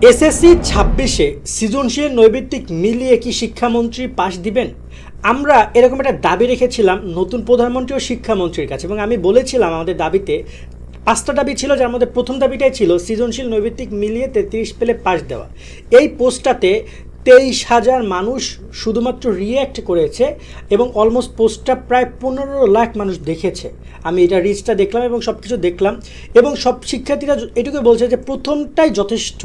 SSC ২৬-এ সৃজনশীল নৈর্ব্যক্তিক মিলিয়ে কি শিক্ষামন্ত্রী পাশ দিবেন? আমরা এরকম একটা দাবি রেখেছিলাম নতুন প্রধানমন্ত্রী ও শিক্ষামন্ত্রীর কাছে, এবং আমি বলেছিলাম আমাদের দাবিতে ৫টা দাবি ছিল, যার মধ্যে প্রথম দাবিটাই ছিল সৃজনশীল নৈর্ব্যক্তিক মিলিয়ে ৩৩ পেলে পাশ দেওয়া। এই পোস্টটাতে ২৩,০০০ মানুষ শুধুমাত্র রিয়্যাক্ট করেছে এবং অলমোস্ট পোস্টটা প্রায় ১৫ লাখ মানুষ দেখেছে। আমি এটা রিচটা দেখলাম এবং সব কিছু দেখলাম, এবং সব শিক্ষার্থীরা এটুকু বলছে যে প্রথমটাই যথেষ্ট।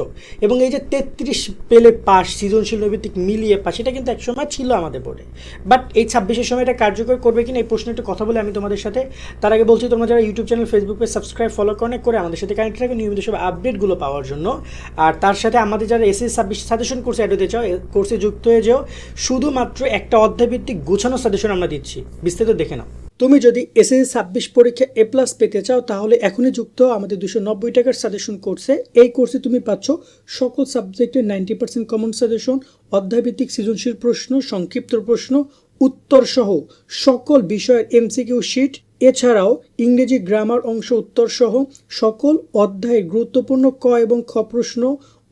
এবং এই যে ৩৩ পেলে পাস, সৃজনশীল নৈর্ব্যক্তিক মিলিয়ে পাস, এটা কিন্তু একসময় ছিল আমাদের বোর্ডে, বাট এই ২৬-এর সময় এটা কার্যকর করবে কিনা এই প্রশ্নে একটু কথা বলে আমি তোমাদের সাথে। তার আগে বলছি, তোমরা যারা YouTube channel, Facebook page subscribe, follow connect করে আমাদের সাথে কানেক্ট রাখবে নিয়মিত সব আপডেটগুলো পাওয়ার জন্য। আর তার সাথে আমাদের যারা এসএসসি ২৬ সাজেশন কোর্সে অ্যাড হতে চাও, কোর্সে যুক্ত হয়ে যাও। শুধুমাত্র একটা অধ্যায়ভিত্তিক গোছানো সাজেশন আমরা দিচ্ছি, বিস্তারিত দেখে নাও। তুমি যদি এসএসসি ২৬ পরীক্ষা A+ পেতে চাও, তাহলে এখনই যুক্ত আমাদের 290 টাকার সাজেশন কোর্সে। এই কোর্সে তুমি পাচ্ছ সকল সাবজেক্টের 90% কমন সাজেশন, অধ্যায়ভিত্তিক সৃজনশীল প্রশ্ন, সংক্ষিপ্ত প্রশ্ন, উত্তর সহ সকল বিষয়ের MCQ শিট, এছাড়াও ইংরেজি গ্রামার অংশ উত্তর সহ সকল অধ্যায়ের গুরুত্বপূর্ণ ক এবং খ প্রশ্ন,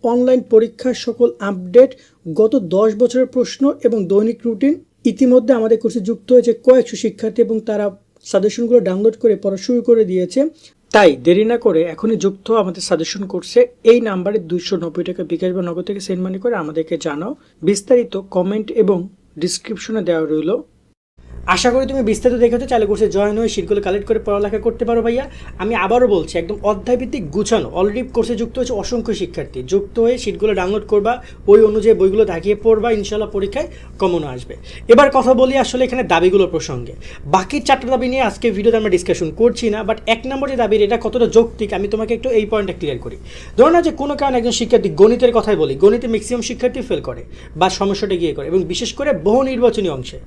অনলাইন পরীক্ষার সকল আপডেট, গত 10 বছরের প্রশ্ন এবং দৈনিক রুটিন। ইতিমধ্যে আমাদের কোর্সে যুক্ত হয়েছে কয়েকশো শিক্ষার্থী এবং তারা সাজেশনগুলো ডাউনলোড করে পড়া শুরু করে দিয়েছে। তাই দেরি না করে এখনই যুক্ত আমাদের সাজেশন কোর্সে। এই নাম্বারে 290 টাকা বিকাশ বা নগদ থেকে সেন্ড মানি করে আমাদেরকে জানাও। বিস্তারিত কমেন্ট এবং ডিসক্রিপশনে দেওয়া রইল। আশা করি তুমি বিস্তারিত দেখেছো। চাইলে কোর্সে জয়েন হয়ে শিটগুলো কালেক্ট করে পড়ালেখা করতে পারো ভাইয়া। আমি আবারও বলছি, একদম অধ্যায়ভিত্তিক গুছানো। অলরেডি কোর্সে যুক্ত হয়েছে অসংখ্য শিক্ষার্থী। যুক্ত হয়ে শিটগুলো ডাউনলোড করবা, ওই অনুযায়ী বইগুলো দেখিয়ে পড়বা, ইনশাল্লাহ পরীক্ষায় কমনও আসবে। এবার কথা বলি আসলে এখানে দাবিগুলোর প্রসঙ্গে। বাকি 4টা দাবি নিয়ে আজকে ভিডিওতে আমরা ডিসকাশন করছি না, বাট 1 নম্বর যে দাবির, এটা কতটা যৌক্তিক আমি তোমাকে একটু এই পয়েন্টটা ক্লিয়ার করি। ধরো না যে কোনো কারণে একজন শিক্ষার্থী, গণিতের কথাই বলি, গণিতে ম্যাক্সিমাম শিক্ষার্থী ফেল করে বা সমস্যাটা গিয়ে করে, এবং বিশেষ করে বহু নির্বাচনী অংশে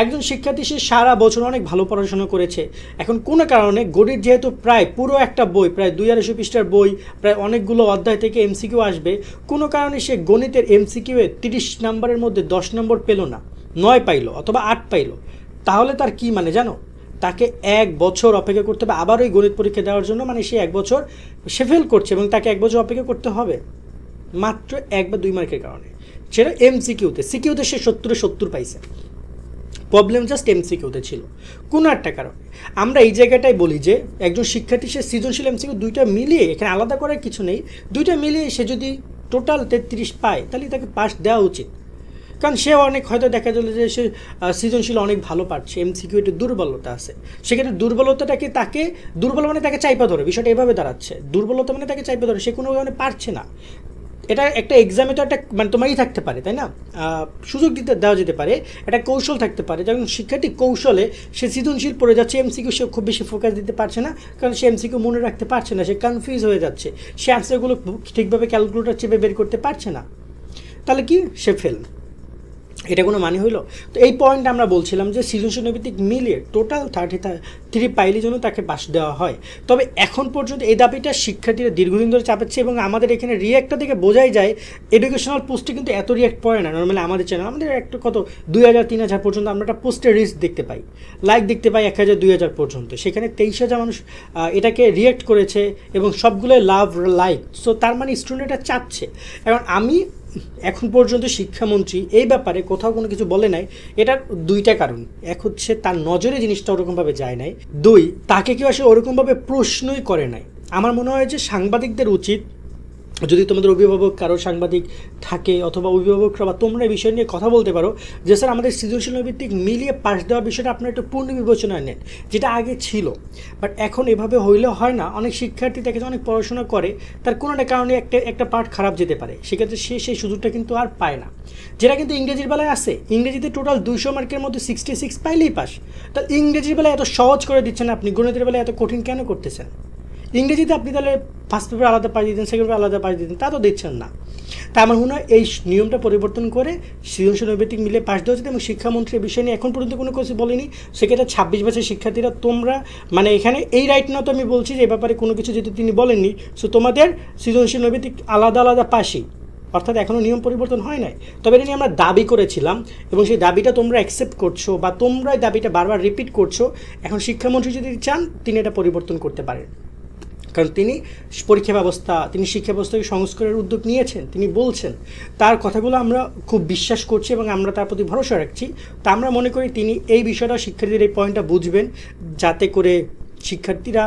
একজন শিক্ষার্থী সে সারা বছর অনেক ভালো পড়াশোনা করেছে, এখন কোনো কারণে গণিত যেহেতু প্রায় পুরো একটা বই, প্রায় 250 পৃষ্ঠার বই, প্রায় অনেকগুলো অধ্যায় থেকে MCQ আসবে, কোনো কারণে সে গণিতের MCQ-এ 30 নম্বরের মধ্যে 10 নম্বর পেল না, 9 পাইলো অথবা 8 পাইলো, তাহলে তার কি মানে জানো? তাকে 1 বছর অপেক্ষা করতে হবে আবার ওই গণিত পরীক্ষা দেওয়ার জন্য। মানে সে 1 বছর সে ফেল করছে এবং তাকে 1 বছর অপেক্ষা করতে হবে মাত্র 1 বা 2 মার্কের কারণে। সেটা MCQ-তে, সিকিউতে সে 70 পাইছে। প্রবলেম জাস্ট MCQ-তে ছিল কোনো একটা কারণে। আমরা এই জায়গাটাই বলি যে একজন শিক্ষার্থী সে সৃজনশীল MCQ দুইটা মিলিয়ে, এখানে আলাদা করার কিছু নেই, দুইটা মিলিয়ে সে যদি টোটাল 33 পায়, তাহলে তাকে পাস দেওয়া উচিত। কারণ সে অনেক হয়তো দেখা গেল যে সে সৃজনশীল অনেক ভালো পারছে, MCQ একটু দুর্বলতা আছে, সেক্ষেত্রে দুর্বলতাটাকে তাকে, দুর্বল মানে তাকে চাইপা ধরে, বিষয়টা এভাবে দাঁড়াচ্ছে। দুর্বলতা মানে তাকে চাইপা ধরে, সে কোনো কারণে পারছে না। এটা একটা এক্সামে তো একটা মানে তোমারই থাকতে পারে, তাই না? সুযোগ দিতে দেওয়া যেতে পারে, একটা কৌশল থাকতে পারে। যেমন শিক্ষার্থী কৌশলে সে সৃজনশীল পড়ে যাচ্ছে, MCQ সে খুব বেশি ফোকাস দিতে পারছে না, কারণ সে MCQ মনে রাখতে পারছে না, সে কনফিউজ হয়ে যাচ্ছে, সে অ্যান্সারগুলো ঠিকভাবে ক্যালকুলেটর চেপে বের করতে পারছে না, তাহলে কি সে ফেল। এটা কোনো মানে হইল? তো এই পয়েন্ট আমরা বলছিলাম যে সৃজনশীল নৈর্ব্যক্তিক মিলিয়ে টোটাল 33 পাইলে জন্য তাকে পাস দেওয়া হয়। তবে এখন পর্যন্ত এই দাবিটা শিক্ষার্থীরা দীর্ঘদিন ধরে চাপাচ্ছে, এবং আমাদের এখানে রিয়াক্টটা থেকে বোঝাই যায় এডুকেশনাল পোস্টে কিন্তু এত রিয়াক্ট পড়ে না নর্মালি আমাদের চ্যানেল। আমাদের একটা কত 2000-3000 পর্যন্ত আমরা একটা পোস্টের রিচ দেখতে পাই, লাইক দেখতে পাই 1000-2000 পর্যন্ত। সেখানে 23,000 মানুষ এটাকে রিয়াক্ট করেছে এবং সবগুলোই লাভ লাইক। সো তার মানে স্টুডেন্ট এটা চাচ্ছে। এখন আমি এখন পর্যন্ত শিক্ষামন্ত্রী এই ব্যাপারে কোথাও কোনো কিছু বলে নাই। এটার 2টা কারণ। এক হচ্ছে তার নজরে জিনিসটা ওরকমভাবে যায় নাই, 2 তাকে কেউ আসলে ওরকমভাবে প্রশ্নই করে নাই। আমার মনে হয় যে সাংবাদিকদের উচিত, যদি তোমাদের অভিভাবক কারো সাংবাদিক থাকে অথবা অভিভাবকরা বা তোমরা এই বিষয় নিয়ে কথা বলতে পারো যে স্যার আমাদের সৃজনশীল নৈর্ব্যক্তিক মিলিয়ে পাস দেওয়ার বিষয়টা আপনারা একটু পূর্ণ বিবেচনায় নেন, যেটা আগে ছিল বাট এখন এভাবে হইলে হয় না। অনেক শিক্ষার্থী দেখে অনেক পড়াশোনা করে, তার কোনো একটা কারণে একটা পার্ট খারাপ যেতে পারে, সেক্ষেত্রে সে সেই সুযোগটা কিন্তু আর পায় না, যেটা কিন্তু ইংরেজির বেলায় আছে। ইংরেজিতে টোটাল 200 মার্কের মধ্যে 66 পাইলেই পাস। তাহলে ইংরেজির বেলায় এত সহজ করে দিচ্ছেন আপনি, গণিতের বেলায় এত কঠিন কেন করতেছেন? ইংরেজিতে আপনি তাহলে ফার্স্ট পেপার আলাদা পাশ দিতেন, সেকেন্ড পেপার আলাদা পাশ দিতেন, তা তো দিচ্ছেন না। তা আমার মনে হয় এই নিয়মটা পরিবর্তন করে সৃজনশীল নৈর্ব্যক্তিক মিলে পাশ দেওয়া উচিত। এবং শিক্ষামন্ত্রী বিষয় নিয়ে এখন পর্যন্ত কোনো কিছু বলেনি। সেক্ষেত্রে 26 বছরের শিক্ষার্থীরা তোমরা মানে এখানে এই রাইট না তো আমি বলছি যে এ ব্যাপারে কোনো কিছু যেহেতু তিনি বলেননি, সো তোমাদের সৃজনশীল নৈর্ব্যক্তিক আলাদা আলাদা পাশই, অর্থাৎ এখনও নিয়ম পরিবর্তন হয় নাই। তবে এটা নিয়ে আমরা দাবি করেছিলাম এবং সেই দাবিটা তোমরা অ্যাকসেপ্ট করছো বা তোমরা এই দাবিটা বারবার রিপিট করছো। এখন শিক্ষামন্ত্রী যদি চান তিনি এটা পরিবর্তন করতে পারেন। কারণ তিনি পরীক্ষা ব্যবস্থা, তিনি শিক্ষা ব্যবস্থাকে সংস্কারের উদ্যোগ নিয়েছেন, তিনি বলছেন, তার কথাগুলো আমরা খুব বিশ্বাস করছি এবং আমরা তার প্রতি ভরসা রাখছি। তা আমরা মনে করি তিনি এই বিষয়টা, শিক্ষার্থীদের এই পয়েন্টটা বুঝবেন, যাতে করে শিক্ষার্থীরা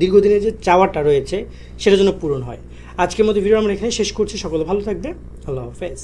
দীর্ঘদিনের যে চাওয়াটা রয়েছে সেটার জন্য পূরণ হয়। আজকের মতো ভিডিও আমরা এখানে শেষ করছি। সকলে ভালো থাকবে। আল্লাহ হাফেজ।